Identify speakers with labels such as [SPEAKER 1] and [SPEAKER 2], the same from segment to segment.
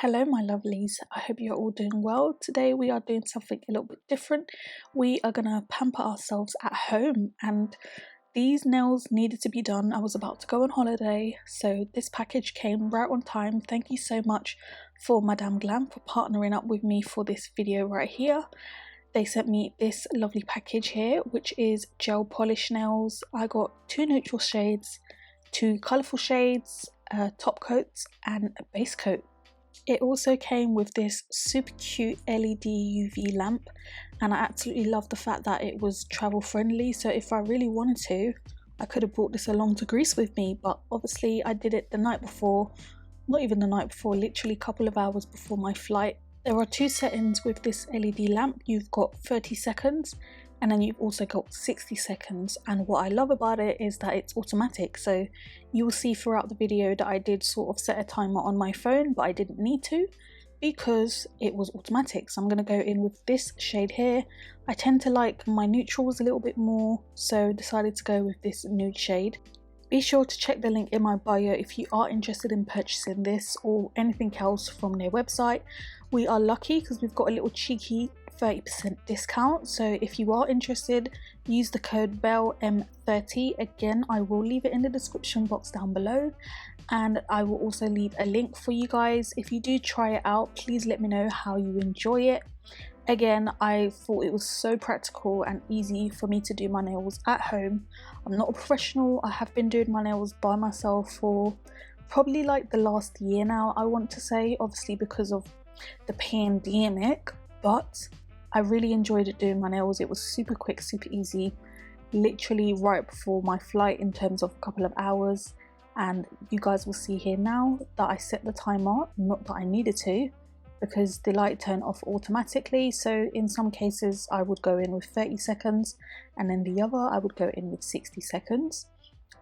[SPEAKER 1] Hello, my lovelies. I hope you're all doing well. Today we are doing something a little bit different. We are gonna pamper ourselves at home, and these nails needed to be done. I was about to go on holiday, so this package came right on time. Thank you so much for Madame Glam for partnering up with me for this video right here. They sent me this lovely package here, which is gel polish nails. I got 2 neutral shades, 2 colourful shades, top coats and a base coat. It also came with this super cute LED UV lamp, and I absolutely love the fact that it was travel friendly, so if I really wanted to, I could have brought this along to Greece with me, but obviously I did it the night before, not even the night before, literally a couple of hours before my flight. There are 2 settings with this LED lamp. You've got 30 seconds and then you've also got 60 seconds, and what I love about it is that it's automatic, so you will see throughout the video that I did sort of set a timer on my phone, but I didn't need to because it was automatic. So I'm going to go in with this shade here. I tend to like my neutrals a little bit more, so decided to go with this nude shade. Be sure to check the link in my bio if you are interested in purchasing this or anything else from their website. We are lucky because we've got a little cheeky 30% discount, so if you are interested, use the code bellems30. Again, I will leave it in the description box down below, and I will also leave a link for you guys. If you do try it out, please let me know how you enjoy it. Again, I thought it was so practical and easy for me to do my nails at home. I'm not a professional. I have been doing my nails by myself for probably like the last year now, I want to say, obviously because of the pandemic, but I really enjoyed it doing my nails. It was super quick, super easy, literally right before my flight in terms of a couple of hours. And you guys will see here now that I set the timer, not that I needed to, because the light turned off automatically. So in some cases I would go in with 30 seconds and then the other I would go in with 60 seconds.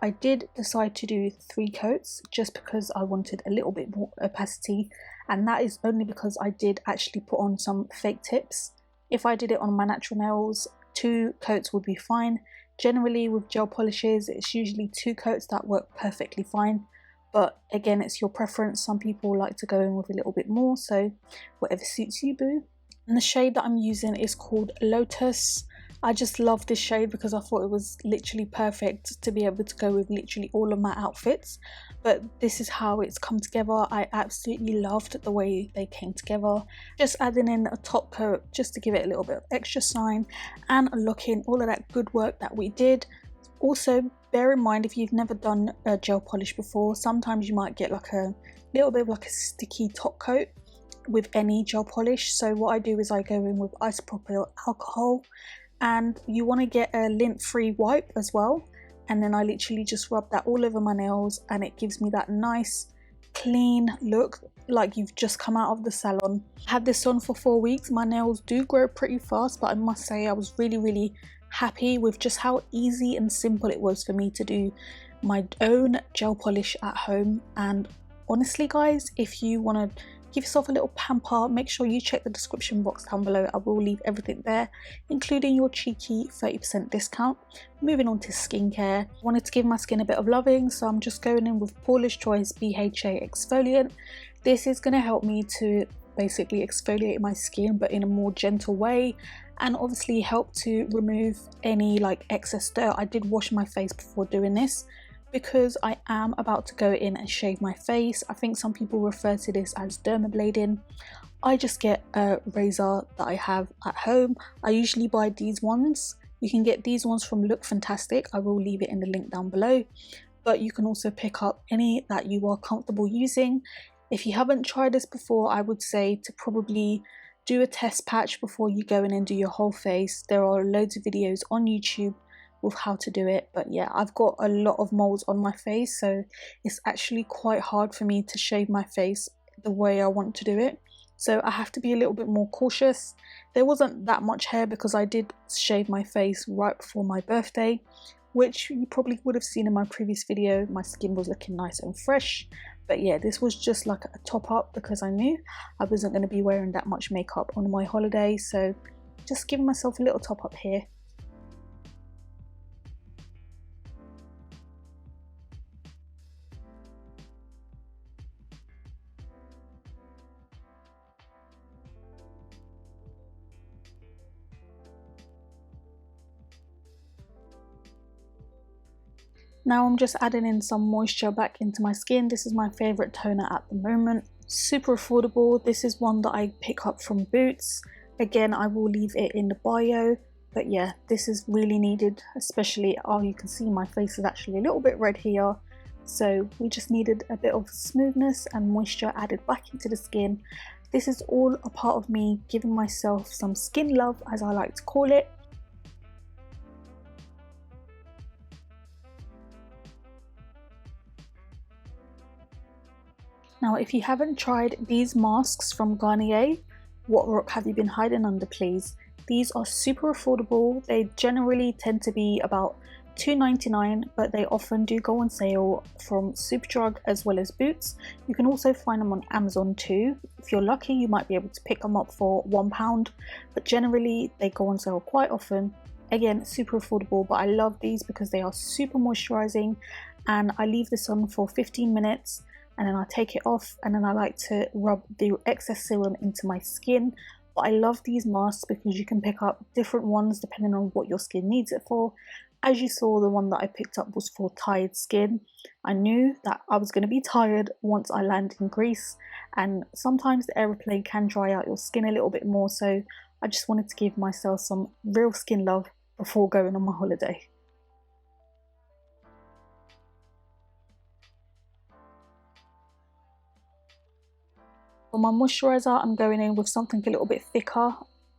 [SPEAKER 1] I did decide to do 3 coats just because I wanted a little bit more opacity, and that is only because I did actually put on some fake tips. If I did it on my natural nails, 2 coats would be fine. Generally with gel polishes it's usually 2 coats that work perfectly fine, but again, it's your preference. Some people like to go in with a little bit more, so whatever suits you, boo. And the shade that I'm using is called Lotus. I just love this shade because I thought it was literally perfect to be able to go with literally all of my outfits, but this is how it's come together. I absolutely loved the way they came together. Just adding in a top coat just to give it a little bit of extra shine and looking all of that good work that we did. Also, bear in mind, if you've never done a gel polish before, sometimes you might get like a little bit of like a sticky top coat with any gel polish. So what I do is I go in with isopropyl alcohol, and you want to get a lint-free wipe as well, and then I literally just rub that all over my nails, and it gives me that nice clean look like you've just come out of the salon. I had this on for 4 weeks. My nails do grow pretty fast, but I must say I was really happy with just how easy and simple it was for me to do my own gel polish at home. And honestly guys, if you want to give yourself a little pamper, make sure you check the description box down below. I will leave everything there, including your cheeky 30% discount. Moving on to skincare, I wanted to give my skin a bit of loving, so I'm just going in with Paula's Choice BHA exfoliant. This is going to help me to basically exfoliate my skin, but in a more gentle way, and obviously help to remove any like excess dirt. I did wash my face before doing this because I am about to go in and shave my face. I think some people refer to this as dermablading. I just get a razor that I have at home. I usually buy these ones. You can get these ones from Look Fantastic. I will leave it in the link down below, but you can also pick up any that you are comfortable using. If you haven't tried this before, I would say to probably do a test patch before you go in and do your whole face. There are loads of videos on YouTube with how to do it, but yeah, I've got a lot of moles on my face, so it's actually quite hard for me to shave my face the way I want to do it, so I have to be a little bit more cautious. There wasn't that much hair because I did shave my face right before my birthday, which you probably would have seen in my previous video. My skin was looking nice and fresh, but yeah, this was just like a top up because I knew I wasn't going to be wearing that much makeup on my holiday, so just giving myself a little top up here. Now I'm just adding in some moisture back into my skin. This is my favourite toner at the moment. Super affordable. This is one that I pick up from Boots. Again, I will leave it in the bio. But yeah, this is really needed, especially, oh, you can see my face is actually a little bit red here. So we just needed a bit of smoothness and moisture added back into the skin. This is all a part of me giving myself some skin love, as I like to call it. Now, if you haven't tried these masks from Garnier, what rock have you been hiding under, please? These are super affordable. They generally tend to be about $2.99, but they often do go on sale from Superdrug as well as Boots. You can also find them on Amazon too. If you're lucky, you might be able to pick them up for £1, but generally they go on sale quite often. Again, super affordable, but I love these because they are super moisturizing, and I leave this on for 15 minutes and then I take it off, and then I like to rub the excess serum into my skin. But I love these masks because you can pick up different ones depending on what your skin needs it for. As you saw, the one that I picked up was for tired skin. I knew that I was going to be tired once I landed in Greece, and sometimes the aeroplane can dry out your skin a little bit more, so I just wanted to give myself some real skin love before going on my holiday. For my moisturizer, I'm going in with something a little bit thicker.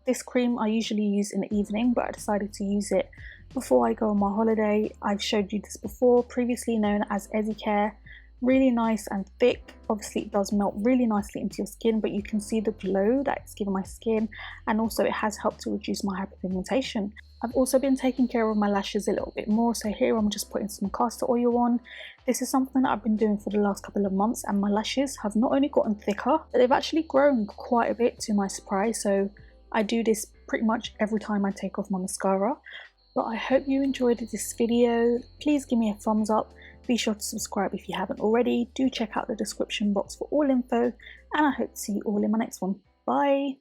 [SPEAKER 1] This cream I usually use in the evening, but I decided to use it before I go on my holiday. I've showed you this before, previously known as Ezicare. Really nice and thick. Obviously it does melt really nicely into your skin, but you can see the glow that it's given my skin, and also it has helped to reduce my hyperpigmentation. I've also been taking care of my lashes a little bit more, so here I'm just putting some castor oil on. This is something that I've been doing for the last couple of months, and my lashes have not only gotten thicker, but they've actually grown quite a bit to my surprise. So I do this pretty much every time I take off my mascara. But I hope you enjoyed this video. Please give me a thumbs up. Be sure to subscribe if you haven't already. Do check out the description box for all info, and I hope to see you all in my next one. Bye!